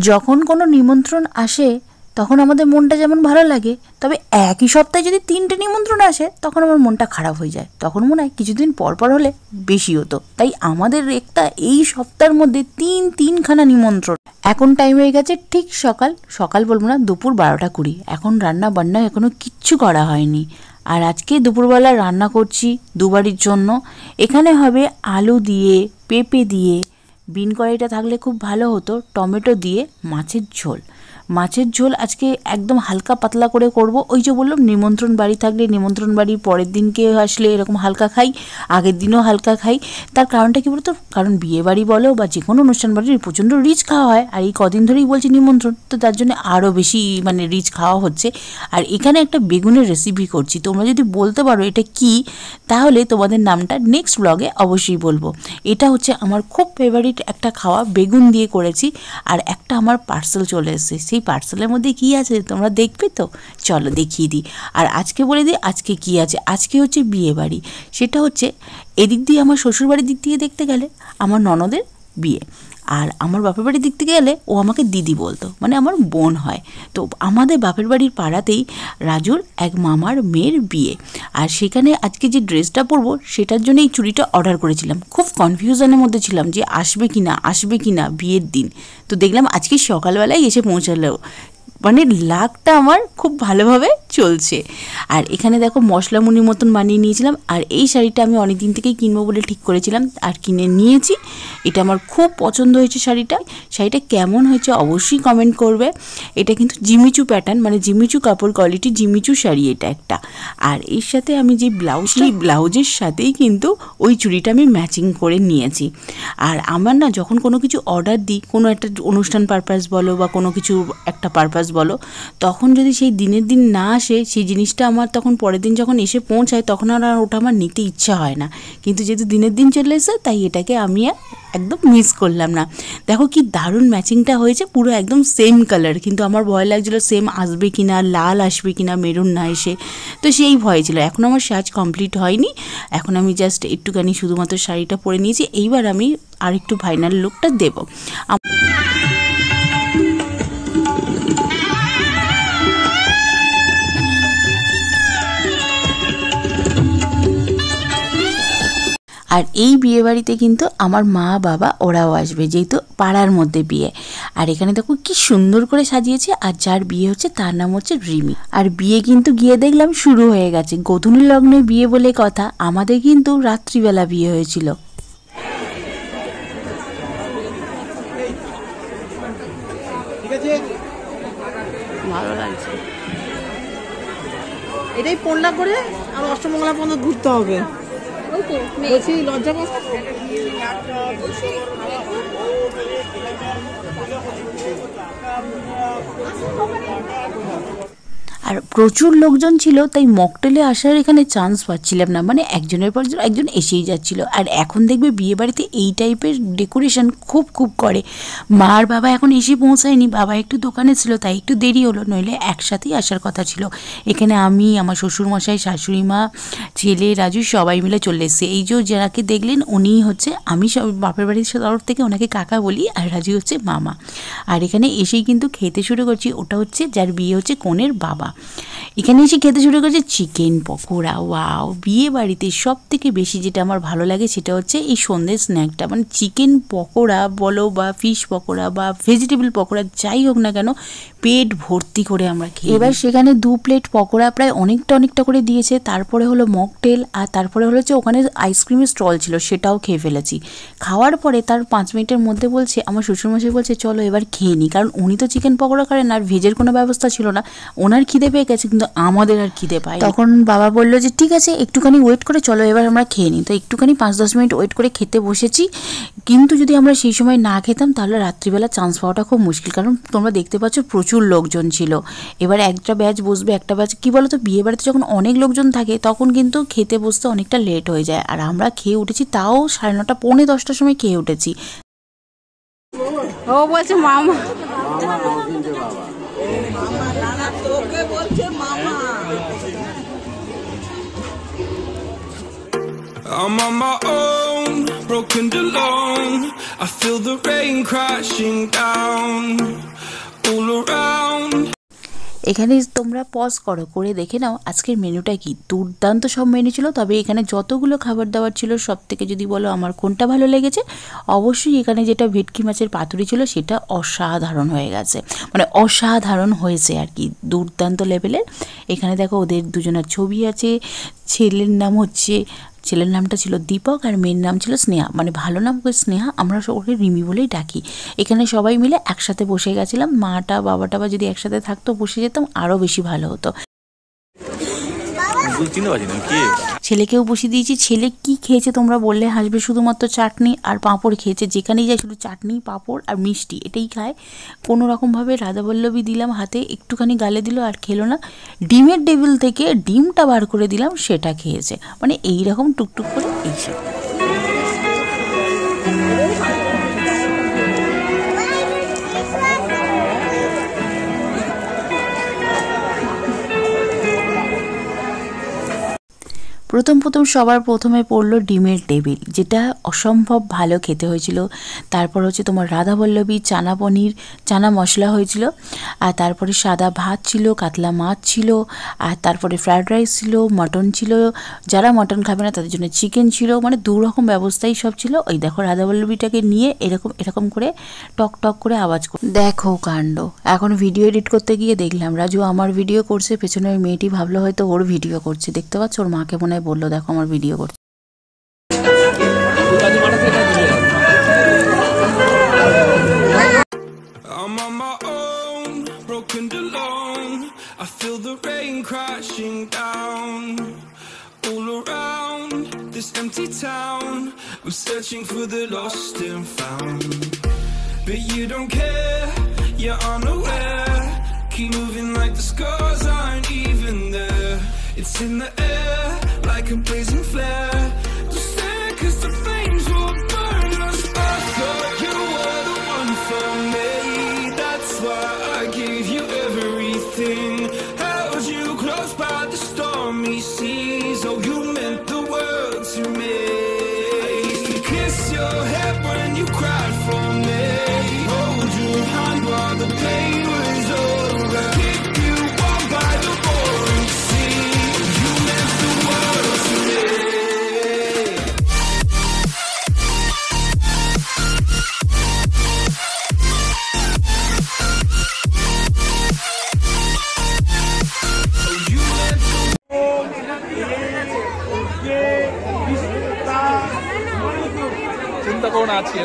যখন কোনো নিমন্ত্রণ আসে তখন আমাদের মনটা যেমন ভালো লাগে, তবে একই সপ্তাহে যদি 3টে নিমন্ত্রণ আসে তখন আমার মনটা খারাপ হয়ে যায়। তখন মনে হয় কিছুদিন পর পর হলে বেশি হতো। তাই আমাদের একটা এই সপ্তাহের মধ্যে তিনখানা নিমন্ত্রণ। এখন টাইম হয়ে গেছে ঠিক সকাল বলবো না, দুপুর 12টা 20। এখন রান্না বান্না এখনো কিচ্ছু করা হয়নি। আর আজকে দুপুরবেলা রান্না করছি দুবারির জন্য। এখানে হবে আলু দিয়ে, পেঁপে দিয়ে, বিন কড়াইটা থাকলে খুব ভালো হতো, টমেটো দিয়ে মাছের ঝোল। মাছের ঝোল আজকে একদম হালকা পাতলা করে করব। ওই যে বললাম, নিমন্ত্রণ বাড়ি থাকলে নিমন্ত্রণ বাড়ির পরের দিনকে আসলে এরকম হালকা খাই, আগের দিনও হালকা খাই। তার কারণটা কী বলতো, কারণ বিয়ে বাড়ি বলো বা যে কোনো অনুষ্ঠান বাড়ির প্রচণ্ড রিচ খাওয়া হয়। আর এই কদিন ধরেই বলছি নিমন্ত্রণ, তো তার জন্য আরও বেশি রিচ খাওয়া হচ্ছে। আর এখানে একটা বেগুনের রেসিপি করছি, তোমরা যদি বলতে পারো এটা কি, তাহলে তোমাদের নামটা নেক্সট ব্লগে অবশ্যই বলবো। এটা হচ্ছে আমার খুব ফেভারিট একটা খাওয়া, বেগুন দিয়ে করেছি। আর একটা আমার পার্সেল চলে এসেছে, সেই পার্সেলের মধ্যে কী আছে তোমরা দেখবে তো, চলো দেখিয়ে দিই। আর আজকে বলে দিই আজকে কী আছে। আজকে হচ্ছে বিয়ে বাড়ি, সেটা হচ্ছে এদিক দিয়ে আমার শ্বশুরবাড়ির দিক থেকে দেখতে গেলে আমার ননদের বিয়ে, আর আমার বাপের বাড়ির দিক থেকে গেলে ও আমাকে দিদি বলতো, মানে আমার বোন হয়। তো আমাদের বাপের বাড়ির পাড়াতেই রাজুর এক মামার মেয়ের বিয়ে। আর সেখানে আজকে যে ড্রেসটা পরবো সেটার জন্য এই চুড়িটা অর্ডার করেছিলাম। খুব কনফিউশনের মধ্যে ছিলাম যে আসবে কি না বিয়ের দিন। তো দেখলাম আজকে সকালবেলায় এসে পৌঁছালো, মানে লাকটা আমার খুব ভালোভাবে চলছে। আর এখানে দেখো মশলা মুনির মতন বানিয়ে নিয়েছিলাম। আর এই শাড়িটা আমি অনেক দিন থেকেই কিনবো বলে ঠিক করেছিলাম, আর কিনে নিয়েছি। এটা আমার খুব পছন্দ হয়েছে শাড়িটা কেমন হয়েছে অবশ্যই কমেন্ট করবে। এটা কিন্তু জিমিচু প্যাটার্ন, মানে জিমিচু কাপড় কোয়ালিটি, জিমিচু শাড়ি এটা একটা। আর এর সাথে আমি যে ব্লাউজের সাথেই কিন্তু ওই চুড়িটা আমি ম্যাচিং করে নিয়েছি। আর আমার না যখন কোনো কিছু অর্ডার দিই, কোনো একটা অনুষ্ঠান পারপাস বলো বা কোনো কিছু একটা পারপাস বলো, তখন যদি সেই দিনের দিন না আসে সেই জিনিসটা আমার তখন পরের দিন যখন এসে পৌঁছায় তখন আর ওটা আমার নিতে ইচ্ছা হয় না। কিন্তু যেহেতু দিনের দিন চলে এসে, তাই এটাকে আমি একদম মিস করলাম না। দেখো কি দারুণ ম্যাচিংটা হয়েছে, পুরো একদম সেম কালার। কিন্তু আমার ভয় লাগছিলো সেম আসবে কিনা, লাল আসবে কিনা, মেরুন না এসে, তো সেই ভয় ছিল। এখন আমার সাজ কমপ্লিট হয়নি, এখন আমি জাস্ট একটুখানি শুধুমাত্র শাড়িটা পরে নিয়েছি। এইবার আমি আরেকটু ফাইনাল লুকটা দেবো। আর এই বিয়ে বাড়িতে কিন্তু আমার মা বাবা ওরাও আসবে, যেহেতু পাড়ার মধ্যে বিয়ে। আর এখানে দেখো কি সুন্দর করে সাজিয়েছে। আর যার বিয়ে হচ্ছে তার নাম হচ্ছে রিমি। আর বিয়ে কিন্তু গিয়ে দেখলাম শুরু হয়ে গেছে, গোধূলি লগ্নে বিয়ে বলে কথা। আমাদের কিন্তু রাত্রিবেলা বিয়ে হয়েছিল। ভালো লাগছে, এটাই পড়লা করে আর অষ্টমঙ্গলা পর্যন্ত ঘুরতে হবে। বলছি লজ্জা পাচ্ছ? আর প্রচুর লোকজন ছিল, তাই মকটেলে আসার এখানে চান্স পাচ্ছিলাম না, মানে একজনের পর একজন এসেই যাচ্ছিল। আর এখন দেখবে বিয়ে বাড়িতে এই টাইপের ডেকোরেশন খুব করে। মার বাবা এখন এসে পৌঁছায়নি, বাবা একটু দোকানে ছিল তাই একটু দেরি হলো, নইলে একসাথেই আসার কথা ছিল। এখানে আমি, আমার শ্বশুরমশাই, শাশুড়ি মা, ছেলে রাজু সবাই মিলে চলে এসেছে। এই যে যারাকে দেখলেন উনিই হচ্ছে, আমি সব বাপের বাড়ির তরফ থেকে ওনাকে কাকা বলি, আর রাজু হচ্ছে মামা। আর এখানে এসেই কিন্তু খেতে শুরু করছি। ওটা হচ্ছে যার বিয়ে হচ্ছে কনের বাবা। এখানে এসে খেতে শুরু করেছে চিকেন পকোড়া। ওয়াও, বিয়ে বাড়িতে সব থেকে বেশি যেটা আমার ভালো লাগে সেটা হচ্ছে এই সন্ধ্যের স্ন্যাকটা, মানে চিকেন পকোড়া বলো বা ফিশ পকোড়া বা ভেজিটেবল পকোড়া, যাই হোক না কেন পেট ভর্তি করে আমরা খেয়ে। এবার সেখানে 2 প্লেট পকোড়া প্রায় অনেকটা করে দিয়েছে। তারপরে হলো মকটেল, আর তারপরে হলো যে ওখানে আইসক্রিমের স্টল ছিল, সেটাও খেয়ে ফেলেছি। খাওয়ার পরে তার 5 মিনিটের মধ্যে বলছে, আমার শ্বশুরমশাই বলছে চলো এবার খেয়ে নিই, কারণ উনি তো চিকেন পকোড়া করেন আর ভেজের কোনো ব্যবস্থা ছিল না। ওনার খিদে পেয়ে গেছে কিন্তু আমাদের আর খিদে পাই। তখন বাবা বললো যে ঠিক আছে একটুখানি ওয়েট করে চলো এবার আমরা খেয়ে নিই। তো একটুখানি 5-10 মিনিট ওয়েট করে খেতে বসেছি। কিন্তু যদি আমরা সেই সময় না খেতাম তাহলে রাত্রিবেলা চান্স পাওয়াটা খুব মুশকিল, কারণ তোমরা দেখতে পাচ্ছ প্রচুর লোকজন ছিল। এবার একটা ব্যাচ বসবে, একটা ব্যাচ কী বলো তো, বিয়ে বাড়িতে যখন অনেক লোকজন থাকে তখন কিন্তু খেতে বসতে অনেকটা লেট হয়ে যায়। আর আমরা খেয়ে উঠেছি তাও 9:30 পৌনে 10টার সময় খেয়ে উঠেছি। ও বলছে মামা, I'm on my own. broken alone. I feel the rain crashing down all around. এখানে তোমরা পজ করো, করে দেখে নাও আজকের মেনুটা কি। দুর্দান্ত সব মেনু ছিল, তবে এখানে যতগুলো খাবার দাবার ছিল সব থেকে যদি বলো আমার কোনটা ভালো লেগেছে, অবশ্যই এখানে যেটা ভেটকি মাছের পাতুরি ছিল সেটা অসাধারণ হয়ে গেছে, মানে অসাধারণ হয়েছে আর কি, দুর্দান্ত লেভেলের। এখানে দেখো ওদের দুজনের ছবি আছে, ছেলের নামটা ছিল দীপক আর মেয়ের নাম ছিল স্নেহা, মানে ভালো নাম করে স্নেহা, আমরা ওকে রিমি বলেই ডাকি। এখানে সবাই মিলে একসাথে বসে গেছিলাম, মাটা বাবাটা বা যদি একসাথে থাকতো বসে যেতাম আরও বেশি ভালো হতো। ছেলেকেও বসিয়ে দিয়েছি। ছেলে কি খেয়েছে তোমরা বললে হাসবে, শুধুমাত্র চাটনি আর পাঁপড় খেয়েছে, যেখানেই যায় শুধু চাটনি পাঁপড় আর মিষ্টি এটাই খায়। কোনো রকমভাবে রাধাবল্লভী দিলাম হাতে, একটুখানি গালে দিল আর খেলো না। ডিমের টেবিল থেকে ডিমটা বার করে দিলাম, সেটা খেয়েছে, মানে এইরকম টুকটুক করে এইসব। প্রথম সবার প্রথমে পড়লো ডিমের টেবিল, যেটা অসম্ভব ভালো খেতে হয়েছিল। তারপর হচ্ছে তোমার রাধাবল্লভী চানা পনির চানা মশলা হয়েছিল, আর তারপরে সাদা ভাত ছিল, কাতলা মাছ ছিল, আর তারপরে ফ্রায়েড রাইস ছিল, মটন ছিল, যারা মটন খাবে না তাদের জন্য চিকেন ছিল, মানে দু রকম ব্যবস্থাই সব ছিল। ওই দেখো রাধাবল্লভীটাকে নিয়ে এরকম করে টক টক করে আওয়াজ করে, দেখো কাণ্ড। এখন ভিডিও এডিট করতে গিয়ে দেখলাম রাজু আমার ভিডিও করছে, পেছনে ওই মেয়েটি ভাবলো হয়তো ওর ভিডিও করছে, দেখতে পাচ্ছ ওর মাকে মনে হয় বললো দেখো আমার ভিডিও করছে। I'm on my own, broken alone. I feel the rain crashing down all around this empty town. I'm searching for the lost and found, but you don't care, you're unaware. Keep moving like the scars aren't even there. It's in the air like a blazing flare. Just stare 'cause the flames will burn us. I thought you were the one for me. That's why I gave you everything. Held you close by the stormy seas. Oh, you meant the world to me. I used to kiss your head when you cried for me. Hold your hand while the pain was over. Keep you warm by the roaring sea. You meant the world to me. চিন্তা করো না, আছি।